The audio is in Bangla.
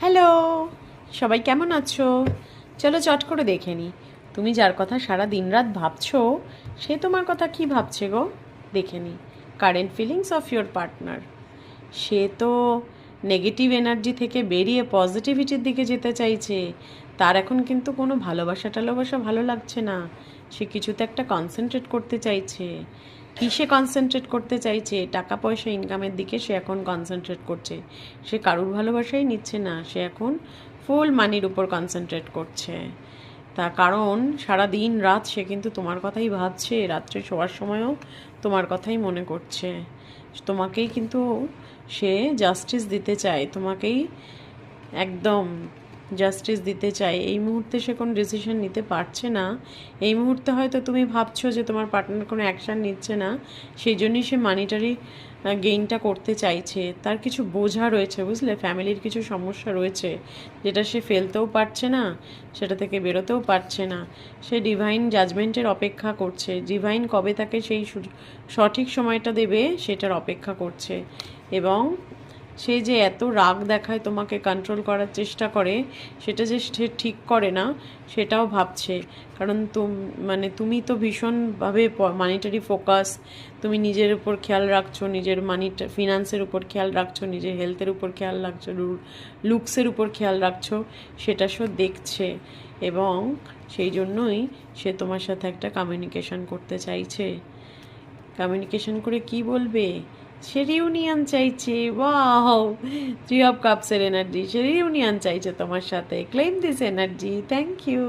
হ্যালো, সবাই কেমন আছো? চলো চট করে দেখে নিই। তুমি যার কথা সারা দিন রাত ভাবছো, সে তোমার কথা কি ভাবছে গো? দেখে নিই। Current feelings of your partner. সে তো নেগেটিভ এনার্জি থেকে বেরিয়ে পজিটিভিটির দিকে যেতে চাইছে। তার এখন কিন্তু কোনো ভালোবাসা টালোবাসা ভালো লাগছে না। সে কিছুতে একটা কনসেন্ট্রেট করতে চাইছে। কিসে কনসেন্ট্রেট করতে চাইছে? টাকা পয়সা ইনকামের দিকে সে এখন কনসেন্ট্রেট করছে। সে কারুর ভালোবাসাই নিচ্ছে না, সে এখন ফুল মানির উপর কনসেন্ট্রেট করছে। তা কারণ সারা দিন রাত সে কিন্তু তোমার কথাই ভাবছে, রাত্রে শোয়ার সময়ও তোমার কথাই মনে করছে। তোমাকেই কিন্তু সে জাস্টিস দিতে চায়, তোমাকেই একদম জাস্টিস দিতে চায়। এই মুহূর্তে সে কোনো ডিসিশন নিতে পারছে না। এই মুহূর্তে হয়তো তুমি ভাবছো যে তোমার পার্টনার কোনো অ্যাকশান নিচ্ছে না, সেই জন্যই সে মানিটারি গেইনটা করতে চাইছে। তার কিছু বোঝা রয়েছে, বুঝলে, ফ্যামিলির কিছু সমস্যা রয়েছে, যেটা সে ফেলতেও পারছে না, সেটা থেকে বেরোতেও পারছে না। সে ডিভাইন জাজমেন্টের অপেক্ষা করছে। ডিভাইন কবে তাকে সেই সঠিক সময়টা দেবে সেটার অপেক্ষা করছে। এবং সে যে এত রাগ দেখায়, তোমাকে কন্ট্রোল করার চেষ্টা করে, সেটা যে সে ঠিক করে না সেটাও ভাবছে। কারণ তুমি তো ভীষণভাবে মানিটারি ফোকাস, তুমি নিজের উপর খেয়াল রাখছো, নিজের ফিনান্সের উপর খেয়াল রাখছো, নিজের হেলথের উপর খেয়াল রাখছো, লুকসের উপর খেয়াল রাখছো, সেটা সে দেখছে। এবং সেই জন্যই সে তোমার সাথে একটা কমিউনিকেশন করতে চাইছে। কমিউনিকেশন করে কি বলবে? সে রিউনিয়ন চাইছে। ওয়াও, 3 অফ কাপসের এনার্জি। সে রিউনিয়ন চাইছে তোমার সাথে। Claim this energy. Thank you.